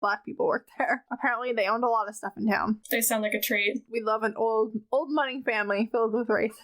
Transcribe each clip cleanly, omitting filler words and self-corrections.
black people worked there. Apparently they owned a lot of stuff in town. They sound like a treat. We love an old money family filled with race.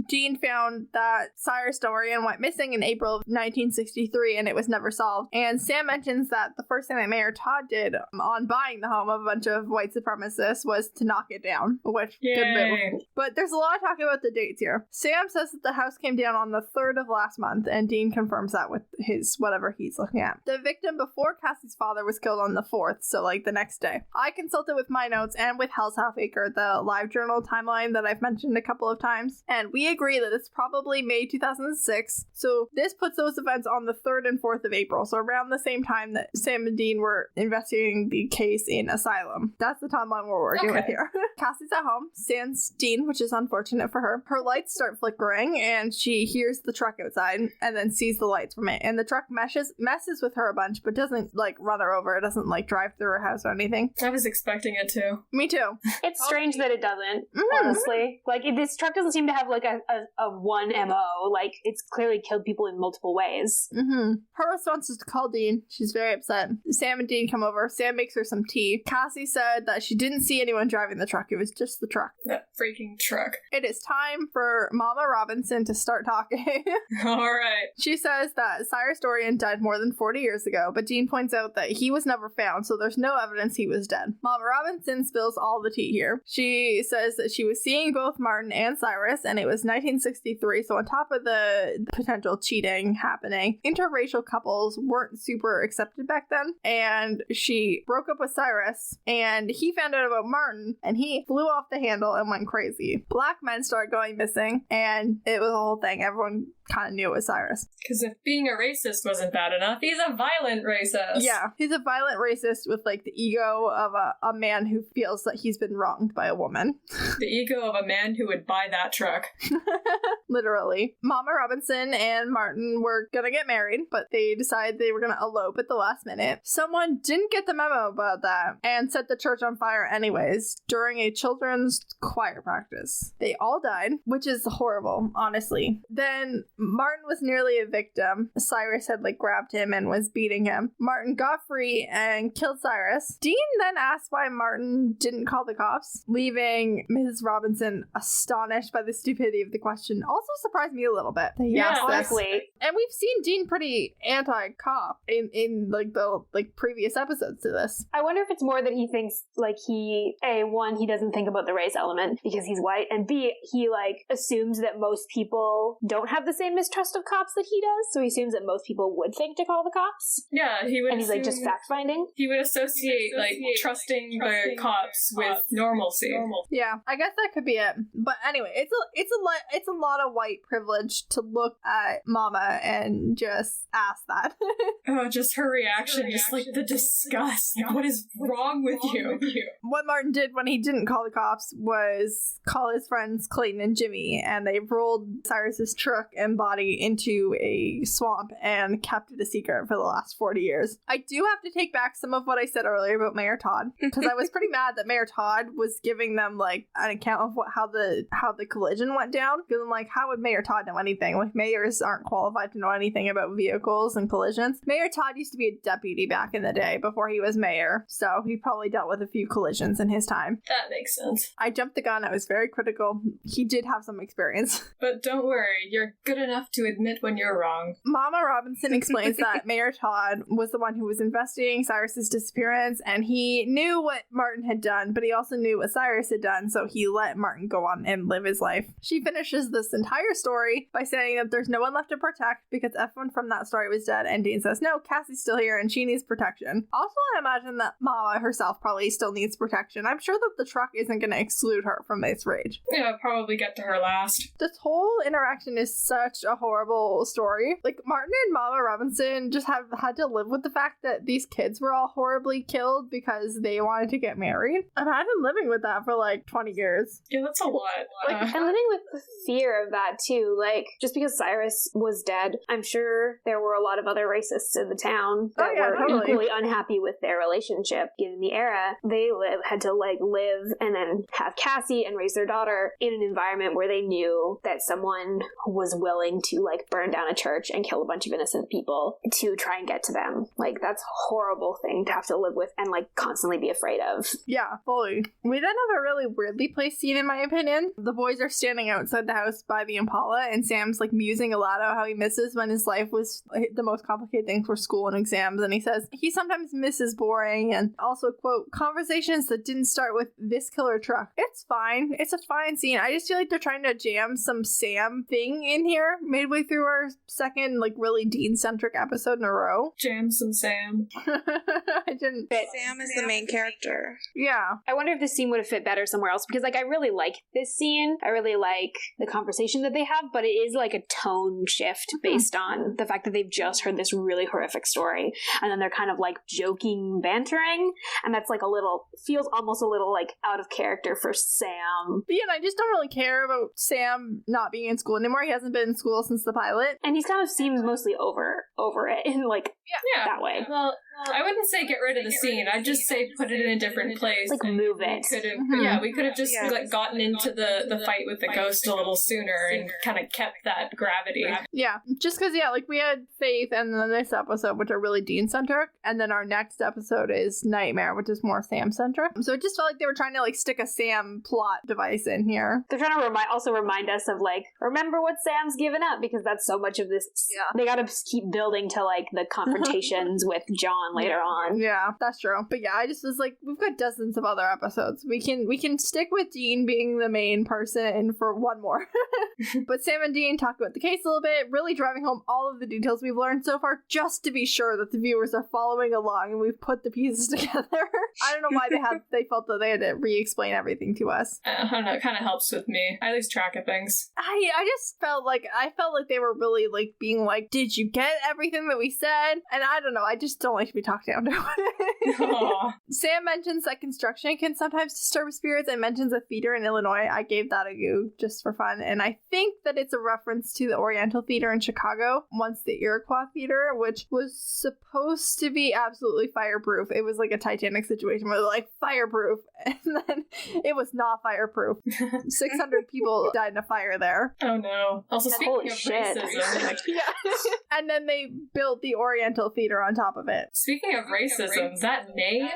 Dean found that Cyrus Dorian went missing in April of 1963 and it was never solved. And Sam mentions that the first thing that Mayor Todd did on buying the home of a bunch of white supremacists was to knock it down, which good move. But there's a lot of talk about the dates here. Sam says that the house came down on the 3rd of last month, and Dean confirms that with his whatever he's looking at. The victim before Cassie's father was killed on the 4th, so like the next day. I consulted with my notes and with Hell's Half Acre, the live journal timeline that I've mentioned a couple of times, and we agree that it's probably May 2006. So this puts those events on the 3rd and 4th of April, so around the same time that Sam and Dean were investigating the case in Asylum. That's the timeline we're working with here. Cassie's at home, sans Dean, which is unfortunate for her. Her lights start flickering, and she hears the truck outside, and then sees the lights from it. And the truck messes with her a bunch, but doesn't, like, run her over. It doesn't, like, drive through her house or anything. I was expecting it to. Me too. It's strange that it doesn't, honestly. Like, this truck doesn't seem to have, like, a one MO. Like, it's clearly killed people in multiple ways. Her response is to call Dean. She's very upset. Sam and Dean come over. Sam makes her some tea. Cassie said that she didn't see anyone driving the truck. It was just the truck. That freaking truck. It is time for Mama Robinson to start talking. All right. She says that Cyrus Dorian died more than 40 years ago, but Dean points out that he was never found, so there's no evidence he was dead. Mama Robinson spills all the tea here. She says that she was seeing both Martin and Cyrus, and it was 1963, so on top of the potential cheating happening, interracial couples weren't super accepted back then, and she broke up with Cyrus, and he found out about Martin, and he flew off the handle and went crazy. Black men started going missing, and it was a whole thing. Everyone kind of knew it was Cyrus. Because if being a racist wasn't bad enough, he's a violent racist. Yeah, he's a violent racist with, like, the ego of a man who feels that he's been wronged by a woman. The ego of a man who would buy that truck. Literally. Mama Robinson and Martin were gonna get married, but they decided they were gonna elope at the last minute. Someone didn't get the memo about that and set the church on fire anyways during a children's choir practice. They all died, which is horrible, honestly. Then Martin was nearly a victim. Cyrus had, like, grabbed him and was beating him. Martin got free and killed Cyrus. Dean then asked why Martin didn't call the cops, leaving Mrs. Robinson astonished by the stupidity of the question. Also surprised me a little bit that he asked this. And we've seen Dean pretty anti-cop in the previous episodes to this. I wonder if it's more that he thinks, like, he doesn't think about the race element because he's white, and B, he, like, assumes that most people don't have the same mistrust of cops that he does, so he assumes that most people would think to call the cops. Yeah, he would. And he's, like, just fact-finding. He would associate, like, trusting the cops with normalcy. Yeah, I guess that could be it. But anyway, it's a lot of white privilege to look at Mama and just ask that. Oh, just her reaction, just like the disgust. Like, what is wrong with you? What Martin did when he didn't call the cops was call his friends Clayton and Jimmy, and they rolled Cyrus's truck and body into a swamp and kept it a secret for the last 40 years. I do have to take back some of what I said earlier about Mayor Todd, because I was pretty mad that Mayor Todd was giving them, like, an account of how the collision went down. Because I'm like, how would Mayor Todd know anything? Like, mayors aren't qualified to know anything about vehicles and collisions. Mayor Todd used to be a deputy back in the day before he was mayor, so he probably dealt with a few collisions in his time. That makes sense. I jumped the gun. I was very critical. He did have some experience. But don't worry, you're good enough to admit when you're wrong. Mama Robinson explains that Mayor Todd was the one who was investigating Cyrus's disappearance, and he knew what Martin had done, but he also knew what Cyrus had done, so he let Martin go on and live his life. She finishes this entire story by saying that there's no one left to protect because everyone from that story was dead, and Dean says, no, Cassie's still here and she needs protection. Also, I imagine that Mama herself probably still needs protection. I'm sure that the truck isn't going to exclude her from this rage. Yeah, I'll probably get to her last. This whole interaction is such a horrible story. Like, Martin and Mama Robinson just have had to live with the fact that these kids were all horribly killed because they wanted to get married. Imagine living with that for like 20 years. Yeah, that's a lot. Like, and living with fear of that too. Like, just because Cyrus was dead, I'm sure there were a lot of other racists in the town that were equally unhappy with their relationship. Given the era, they had to like live and then have Cassie and raise their daughter in an environment where they knew that someone was willing to like burn down a church and kill a bunch of innocent people to try and get to them. Like, that's a horrible thing to have to live with and like constantly be afraid of. Yeah, fully. We then have a really weirdly placed scene, in my opinion. The boys are standing outside the house by the Impala, and Sam's like musing a lot about how he misses when his life was the most complicated things were school and exams, and he says he sometimes misses boring, and also, quote, conversations that didn't start with this killer truck. It's fine. It's a fine scene. I just feel like they're trying to jam some Sam thing in here midway through our second, like, really Dean-centric episode in a row. Jam some Sam. I didn't fit. Sam is the main character. Yeah. I wonder if this scene would have fit better somewhere else, because like I really like this scene. I really like the conversation that they have, but it is like a tone shift based on the fact that they've just heard this really horrific story, and then they're kind of like joking, bantering, and that's like feels almost a little like out of character for Sam. But yeah, and I just don't really care about Sam not being in school anymore. He hasn't been in school since the pilot. And he's kind of seems mostly over it in like that way. Well, I wouldn't say get rid of the scene. I'd just say put it in a different place. Like move it. We could have just like gotten into the fight with the ghost a little sooner and kind of kept that gravity. Yeah, just because, like we had Faith and then this episode, which are really Dean-centric, and then our next episode is Nightmare, which is more Sam-centric. So it just felt like they were trying to like stick a Sam plot device in here. They're trying to remind us of like, remember what Sam's given up, because that's so much of this. Yeah. They gotta keep building to like the confrontations with John later on. Yeah, that's true. But yeah, I just was like, we've got dozens of other episodes. We can stick with Dean being the main person for one more. But Sam and Dean talk about the case a little bit, really driving home all of the details we've learned so far, just to be sure that the viewers are following along and we've put the pieces together. I don't know why they felt that they had to re-explain everything to us. I don't know, it kind of helps with me. I lose track of things. I just felt like they were really like being like, did you get everything that we said? And I don't know, I just don't like to be talked down to. Sam mentions that construction can sometimes disturb spirits and mentions a theater in Illinois. I gave that a go just for fun, and I think that it's a reference to the Oriental Theater in Chicago, once the Iroquois Theater, which was supposed to be absolutely fireproof. It was like a Titanic situation where they're like, fireproof, and then it was not fireproof. 600 people died in a fire there. Oh no. Also, speaking of racism. And then they built the Oriental Theater on top of it. Speaking of racism, that name?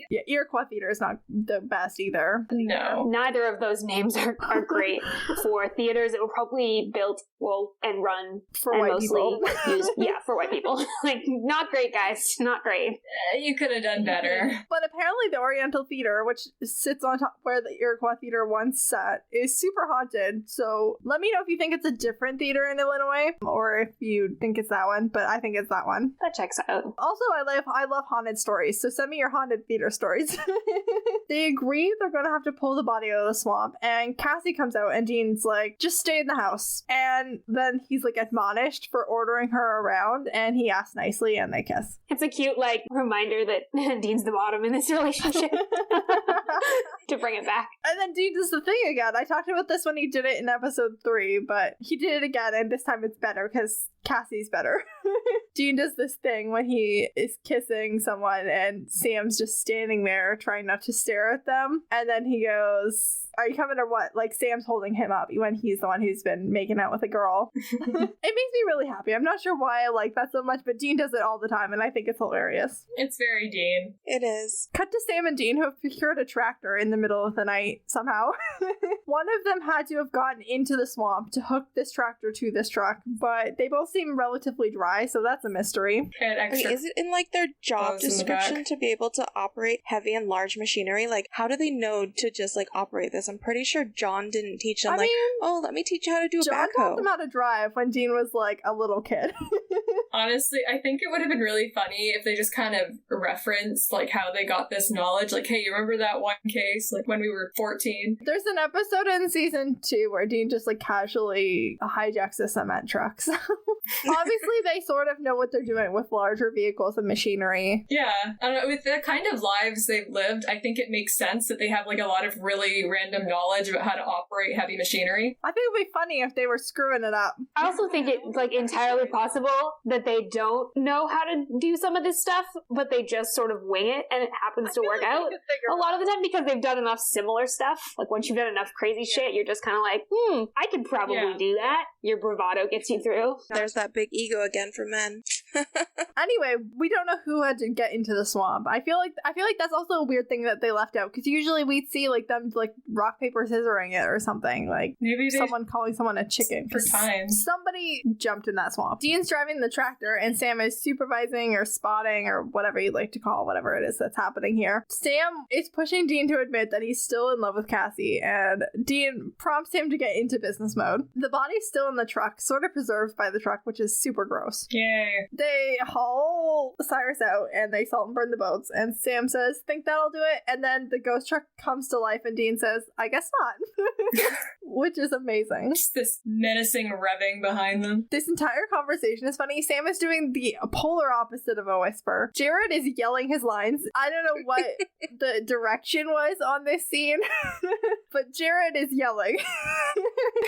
Yeah, Iroquois Theater is not the best either. No. Neither of those names are great for theaters that were probably built, and run for white people. Used, for white people. Like, not great, guys. Not great. You could have done better. But apparently the Oriental Theater, which sits on top where the Iroquois Theater once sat, is super haunted. So let me know if you think it's a different theater in Illinois, or if you think it's that one, but I think it's that one. That checks out. Also, I love haunted stories, so send me your haunted theater stories. They agree they're gonna have to pull the body out of the swamp, and Cassie comes out and Dean's like, just stay in the house. And then he's like admonished for ordering her around, and he asks nicely and they kiss. It's a cute like reminder that Dean's the bottom in this relationship. To bring it back. And then Dean does the thing again. I talked about this when he did it in episode 3, but he did it again, and this time it's better because Cassie's better. Dean does this thing when he is kissing someone and Sam's just standing there trying not to stare at them, and then he goes, are you coming or what? Like, Sam's holding him up when he's the one who's been making out with a girl. It makes me really happy. I'm not sure why I like that so much, but Dean does it all the time, and I think it's hilarious. It's very Dean. It is. Cut to Sam and Dean, who have procured a tractor in the middle of the night somehow. One of them had to have gotten into the swamp to hook this tractor to this truck, but they both seem relatively dry, so that's a mystery. Is it in like their job description to be able to operate heavy and large machinery? Like, how do they know to just like operate this? I'm pretty sure John didn't teach them let me teach you how to do a backhoe. John taught them how to drive when Dean was like a little kid. Honestly, I think it would have been really funny if they just kind of referenced like how they got this knowledge. Like, hey, you remember that one case like when we were 14? There's an episode in season 2 where Dean just like casually hijacks a cement truck. So Obviously, they sort of know what they're doing with larger vehicles and machinery. Yeah. I don't know, with the kind of lives they've lived, I think it makes sense that they have, like, a lot of really random knowledge about how to operate heavy machinery. I think it would be funny if they were screwing it up. I also think it's, like, entirely possible that they don't know how to do some of this stuff, but they just sort of wing it, and it happens to work out a lot of the time because they've done enough similar stuff. Like, once you've done enough crazy shit, you're just kind of like, I could probably do that. Your bravado gets you through. There's that big ego again for men. Anyway, we don't know who had to get into the swamp. I feel like that's also a weird thing that they left out, because usually we'd see like them like rock paper scissoring it or something, like maybe someone calling someone a chicken for time. Somebody jumped in that swamp. Dean's driving the tractor and Sam is supervising or spotting or whatever you'd like to call whatever it is that's happening here. Sam is pushing Dean to admit that he's still in love with Cassie, and Dean prompts him to get into business mode. The body's still in the truck, sort of preserved by the truck, which is super gross. Yay. They haul Cyrus out and they salt and burn the boats, and Sam says, think that'll do it, and then the ghost truck comes to life and Dean says, I guess not. Which is amazing. Just this menacing revving behind them. This entire conversation is funny. Sam is doing the polar opposite of a whisper. Jared is yelling his lines. I don't know what the direction was on this scene, but Jared is yelling.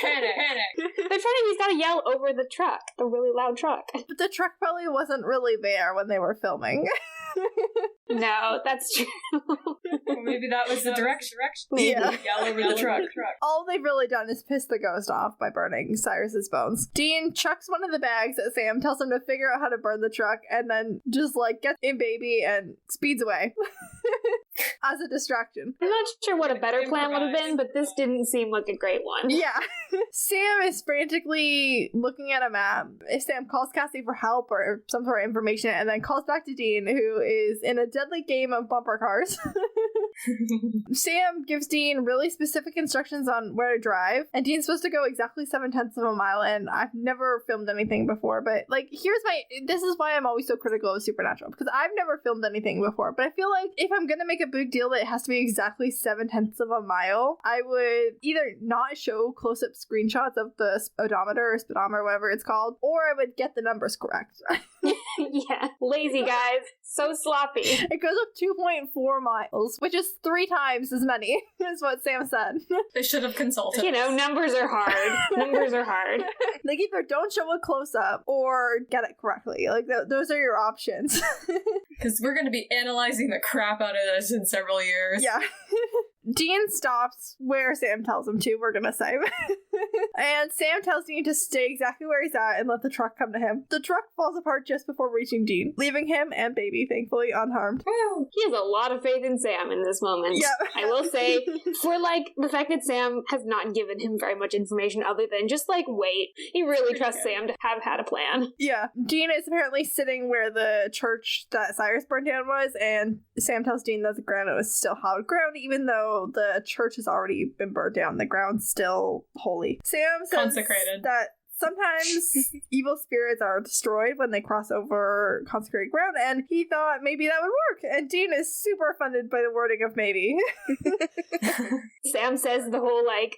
Panic. He's gotta yell over the truck, the really loud truck. But the truck probably wasn't really there when they were filming. No, that's true. Well, maybe that was the direction. Yeah. Yell over the truck. All they've really done is piss the ghost off by burning Cyrus's bones. Dean chucks one of the bags at Sam, tells him to figure out how to burn the truck, and then just like gets in baby and speeds away. As a distraction. I'm not sure what a better plan would have been, but this didn't seem like a great one. Yeah. Sam is frantically looking at a map. Sam calls Cassie for help or some sort of information, and then calls back to Dean, who is in a deadly game of bumper cars. Sam gives Dean really specific instructions on where to drive, and Dean's supposed to go exactly 7/10 of a mile, and I've never filmed anything before, but like, this is why I'm always so critical of Supernatural, because I've never filmed anything before, but I feel like if I'm gonna make a big deal that it has to be exactly 7/10 of a mile, I would either not show close-up screenshots of the odometer or speedometer, whatever it's called, or I would get the numbers correct. Yeah, lazy guys. So sloppy. It goes up 2.4 miles, which is 3 times as many, is what Sam said. They should have consulted. You know, numbers are hard. Numbers are hard. Like, either don't show a close-up or get it correctly. Like, those are your options. Because we're going to be analyzing the crap out of this in several years. Yeah. Dean stops where Sam tells him to, we're gonna say. And Sam tells Dean to stay exactly where he's at and let the truck come to him. The truck falls apart just before reaching Dean, leaving him and baby, thankfully, unharmed. Woo. He has a lot of faith in Sam in this moment. Yeah. I will say, for, like, the fact that Sam has not given him very much information other than just, like, wait. He really trusts Sam to have had a plan. Yeah. Dean is apparently sitting where the church that Cyrus burned down was, and Sam tells Dean that the ground was still hallowed ground, even though the church has already been burned down. The ground's still holy. Sam says consecrated. That sometimes evil spirits are destroyed when they cross over consecrated ground, and he thought maybe that would work. And Dean is super offended by the wording of maybe. Sam says the whole, like,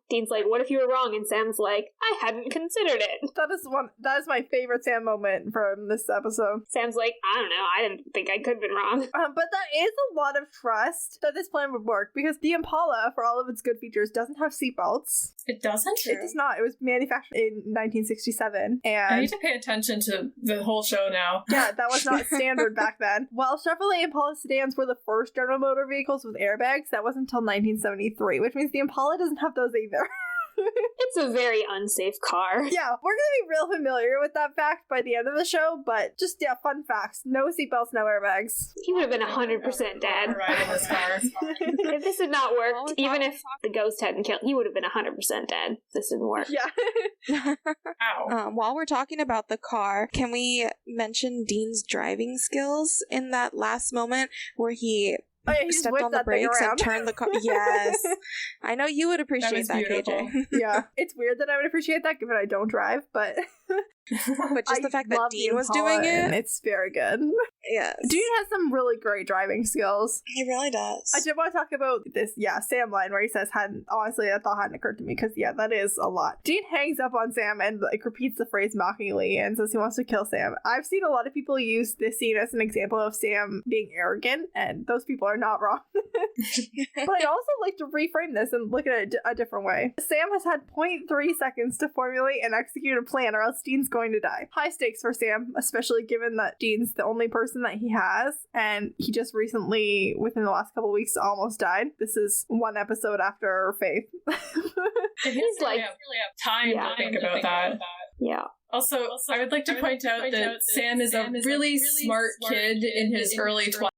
Dean's like, what if you were wrong? And Sam's like, I hadn't considered it. That is my favorite Sam moment from this episode. Sam's like, I don't know, I didn't think I could have been wrong. But that is a lot of trust that this plan would work, because the Impala, for all of its good features, doesn't have seatbelts. It doesn't? It does not. It was manufactured in 1967, and I need to pay attention to the whole show now. Yeah, that was not standard back then. While Chevrolet Impala sedans were the first General Motor vehicles with airbags, that wasn't until 1973, which means the Impala doesn't have those either. It's a very unsafe car. Yeah, we're gonna be real familiar with that fact by the end of the show, but just, yeah, fun facts. No seatbelts, no airbags. He would have been 100% dead. Riding this car. If this had not worked, even if the ghost hadn't killed, he would have been 100% dead. This didn't work. Yeah. Ow. While we're talking about the car, can we mention Dean's driving skills in that last moment where he stepped on the brakes and turned the car? Yes. I know you would appreciate that, KJ. Yeah. It's weird that I would appreciate that, given I don't drive, but But just the fact that Dean was doing it. It's very good. Yes. Dean has some really great driving skills. He really does. I did want to talk about this, Sam line where he says, honestly, that thought hadn't occurred to me, because, that is a lot. Dean hangs up on Sam and, repeats the phrase mockingly and says he wants to kill Sam. I've seen a lot of people use this scene as an example of Sam being arrogant, and those people are not wrong. But I also like to reframe this and look at it a different way. Sam has had 0.3 seconds to formulate and execute a plan, or else Dean's going to die. High stakes for Sam, especially given that Dean's the only person that he has, and he just recently, within the last couple weeks, almost died. This is one episode after Faith. He's like, really have time to think about that. Yeah. Also, I would like to point out that Sam is a really smart kid in his early 20s.